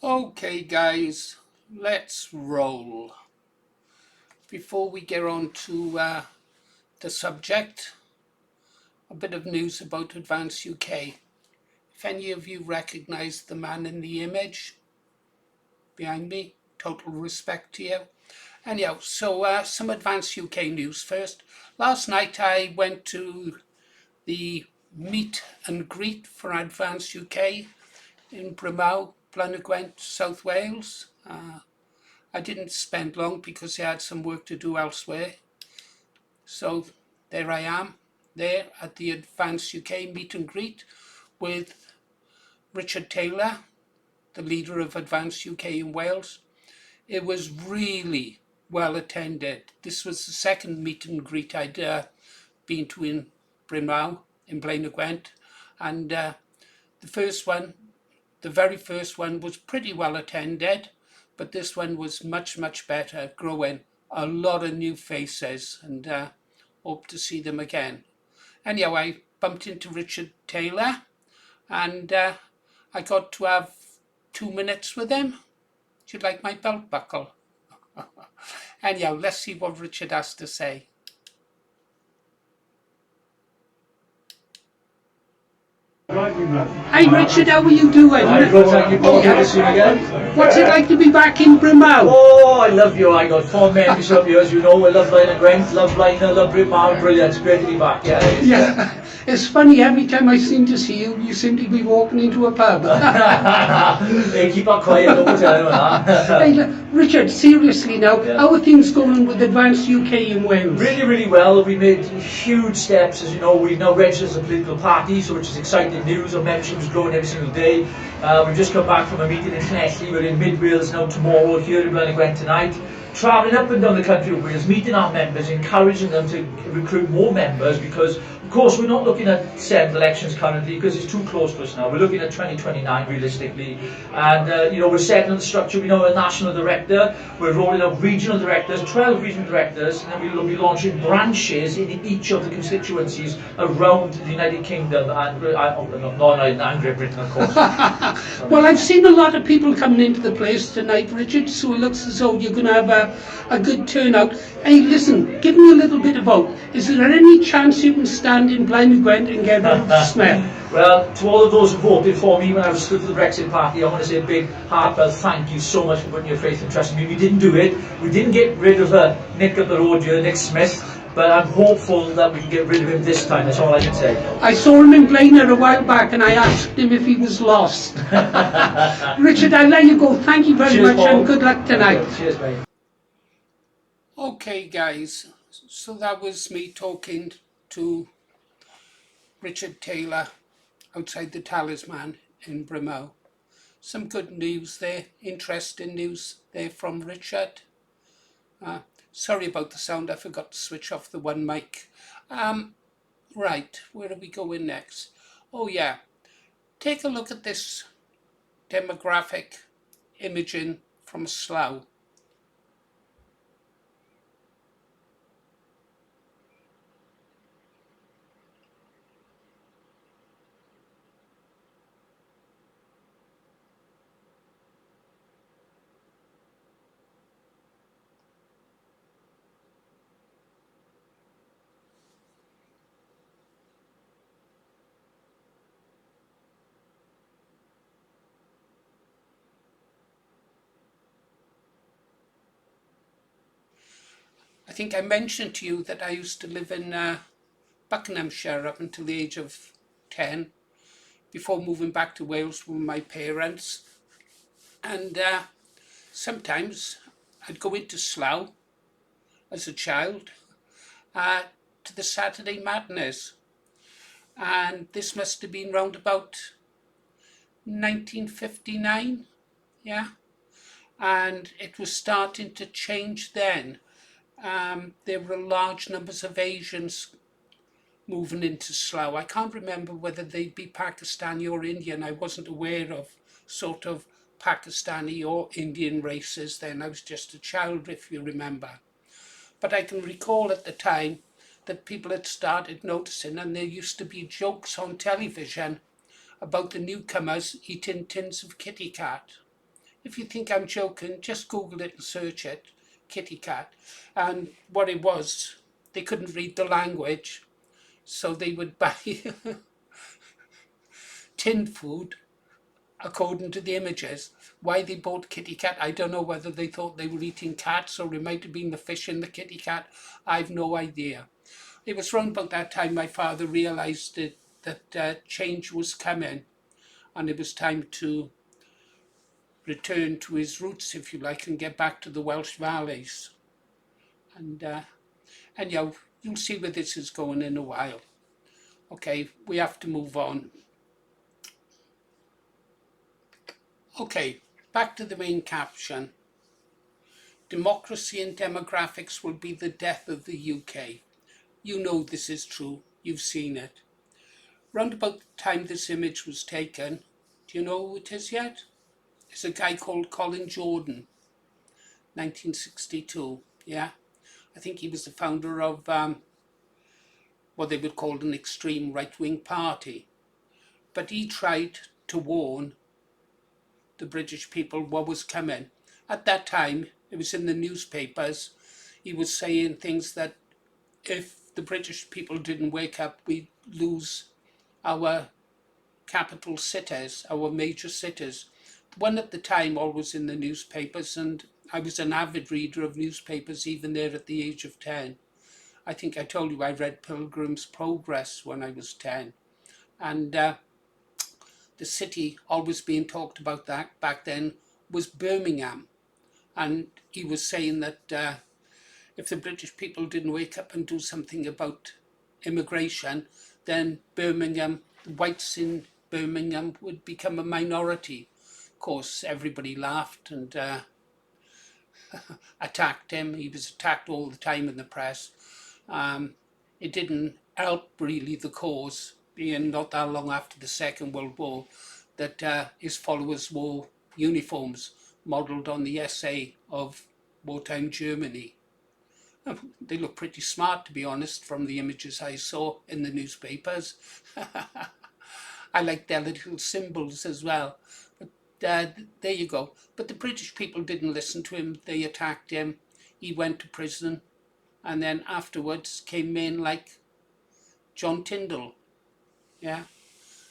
Okay, guys, let's roll. Before we get on to the subject, a bit of news about Advance UK. If any of you recognize the man in the image behind me, total respect to you. Anyhow, so some Advance UK news first. Last night I went to the meet and greet for Advance UK in Brimau, Blaenau South Wales. I didn't spend long because I had some work to do elsewhere. So there I am, there at the Advance UK meet and greet with Richard Taylor, the leader of Advance UK in Wales. It was really well attended. This was the second meet and greet I'd been to in Brimau, in Blaenau Gwent. And the first one, the very first one was pretty well attended, but this one was much, much better, growing a lot of new faces, and hope to see them again. Anyhow, I bumped into Richard Taylor, and I got to have 2 minutes with him. Do you like my belt buckle? Anyhow, let's see what Richard has to say. Hi Richard, how are you doing? Hi, good, thank you, Paul. Good to see you again. What's it like to be back in Brimau? Oh, I love you. I got fond memories of you, as you know. I love Blaenau Gwent, love Blaenau, love Brimau. Brilliant. It's great to be back. Yeah. It's funny, every time I seem to see you, you seem to be walking into a pub. Hey, keep on quiet, don't tell anyone that. Hey, Richard, seriously now, how are things going with Advance UK in Wales? Really, really well. We made huge steps. As you know, we've now registered as a political party, so which is exciting news. Our membership is growing every single day. We've just come back from a meeting in Llanelli. We're in Mid Wales now tomorrow, here in Blaenau Gwent tonight. Travelling up and down the country of Wales, meeting our members, encouraging them to recruit more members, because of course we're not looking at Senate elections currently because it's too close to us now. We're looking at 2029 realistically, and we're setting up the structure. We know a national director, we're rolling out regional directors, 12 regional directors, and then we'll be launching branches in each of the constituencies around the United Kingdom and Great Britain, of course. Well, I've seen a lot of people coming into the place tonight, Richard, so it looks as though you're going to have a good turnout. Hey, listen, give me a little bit of hope. Is there any chance you can stand in Blaenau Gwent and get rid of the smell? Well, to all of those who voted for me when I was stood for the Brexit Party, I want to say a big heartfelt thank you so much for putting your faith and trust in me. We didn't do it. We didn't get rid of Nick up the road here, Nick Smith, but I'm hopeful that we can get rid of him this time. That's all I can say. I saw him in Blaenau a while back and I asked him if he was lost. Richard, I'll let you go. Thank you very much, Paul, and good luck tonight. Cheers, mate. Okay, guys, so that was me talking to Richard Taylor outside the Talisman in Brimau. Some good news there, interesting news there from Richard. Sorry about the sound, I forgot to switch off the one mic. Right, where are we going next? Oh yeah, take a look at this demographic imaging from Slough. I think I mentioned to you that I used to live in Buckinghamshire up until the age of 10 before moving back to Wales with my parents, and sometimes I'd go into Slough as a child to the Saturday Madness, and this must have been round about 1959, yeah, and it was starting to change then. There were large numbers of Asians moving into Slough. I can't remember whether they'd be Pakistani or Indian. I wasn't aware of sort of Pakistani or Indian races then. I was just a child, if you remember. But I can recall at the time that people had started noticing, and there used to be jokes on television about the newcomers eating tins of Kitty Cat. If you think I'm joking, just Google it and search it, kitty cat. And what it was, they couldn't read the language, so they would buy tinned food according to the images. Why they bought kitty cat, I don't know, whether they thought they were eating cats or it might have been the fish in the kitty cat. I've no idea. It was around about that time my father realised that change was coming and it was time to return to his roots, if you like, and get back to the Welsh valleys. And yeah, you'll see where this is going in a while. Okay, we have to move on. Okay, back to the main caption. Democracy and demographics will be the death of the UK. You know this is true. You've seen it. Round about the time this image was taken, do you know who it is yet? It's a guy called Colin Jordan, 1962, yeah? I think he was the founder of what they would call an extreme right-wing party. But he tried to warn the British people what was coming. At that time, it was in the newspapers, he was saying things that if the British people didn't wake up, we'd lose our capital cities, our major cities. One at the time always in the newspapers, and I was an avid reader of newspapers even there at the age of 10. I think I told you I read Pilgrim's Progress when I was 10. And the city always being talked about that back then was Birmingham. And he was saying that if the British people didn't wake up and do something about immigration, then Birmingham, the whites in Birmingham would become a minority. Of course, everybody laughed and attacked him. He was attacked all the time in the press. It didn't help really the cause, being not that long after the Second World War, that his followers wore uniforms modelled on the SA of wartime Germany. They look pretty smart, to be honest, from the images I saw in the newspapers. I like their little symbols as well. But there you go. But the British people didn't listen to him. They attacked him. He went to prison. And then afterwards came men like John Tyndall. Yeah.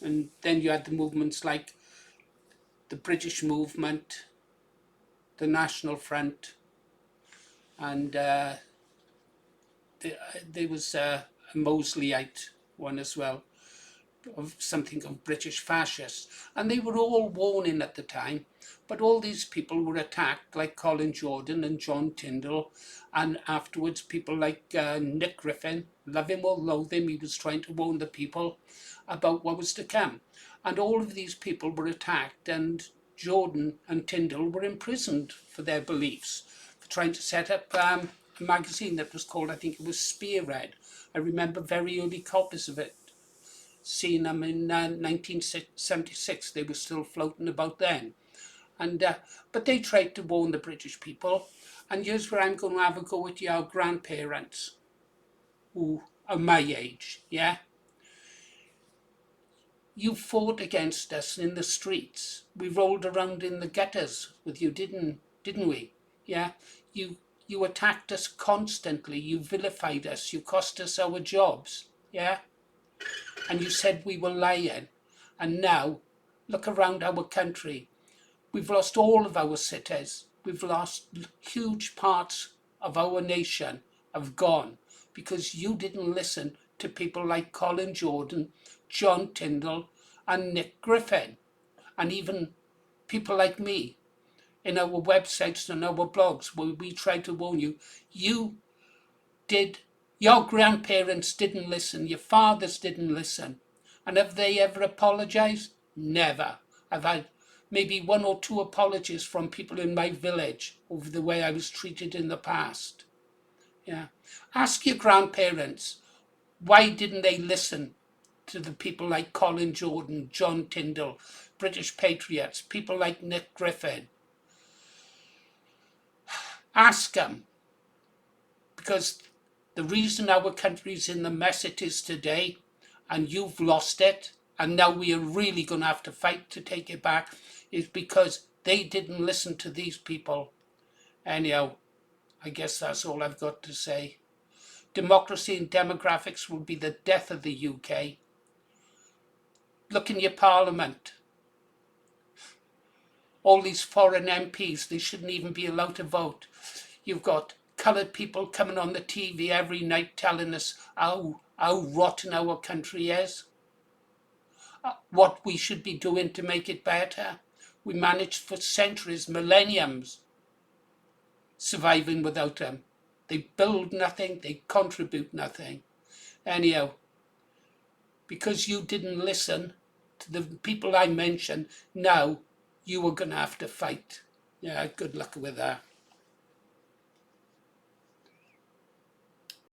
And then you had the movements like the British Movement, the National Front, and there was a Mosleyite one as well, of something of British fascists, and they were all warning at the time, but all these people were attacked, like Colin Jordan and John Tyndall, and afterwards people like Nick Griffin. Love him or loathe him, he was trying to warn the people about what was to come, and all of these people were attacked, and Jordan and Tyndall were imprisoned for their beliefs, for trying to set up a magazine that was called, I think it was Spearhead. I remember very early copies of it, seeing them in 1976. They were still floating about then. And but they tried to warn the British people. And here's where I'm going to have a go at your grandparents, who are my age, yeah? You fought against us in the streets. We rolled around in the gutters with you, didn't we? Yeah? You attacked us constantly. You vilified us. You cost us our jobs. Yeah? And you said we were lying. And now, look around our country. We've lost all of our cities. We've lost huge parts of our nation, have gone, because you didn't listen to people like Colin Jordan, John Tyndall, and Nick Griffin, and even people like me in our websites and our blogs where we tried to warn you. Your grandparents didn't listen, your fathers didn't listen. And have they ever apologized? Never. I've had maybe one or two apologies from people in my village over the way I was treated in the past. Yeah. Ask your grandparents, why didn't they listen to the people like Colin Jordan, John Tyndall, British patriots, people like Nick Griffin? Ask them, because the reason our country's in the mess it is today, and you've lost it, and now we are really going to have to fight to take it back, is because They didn't listen to these people. Anyhow, I guess that's all I've got to say. Democracy and demographics will be the death of the UK. Look in your parliament. All these foreign MPs, they shouldn't even be allowed to vote. You've got coloured people coming on the TV every night telling us how rotten our country is, what we should be doing to make it better. We managed for centuries, millenniums, surviving without them. They build nothing, they contribute nothing. Anyhow, because you didn't listen to the people I mentioned, now you are going to have to fight. Yeah, good luck with that.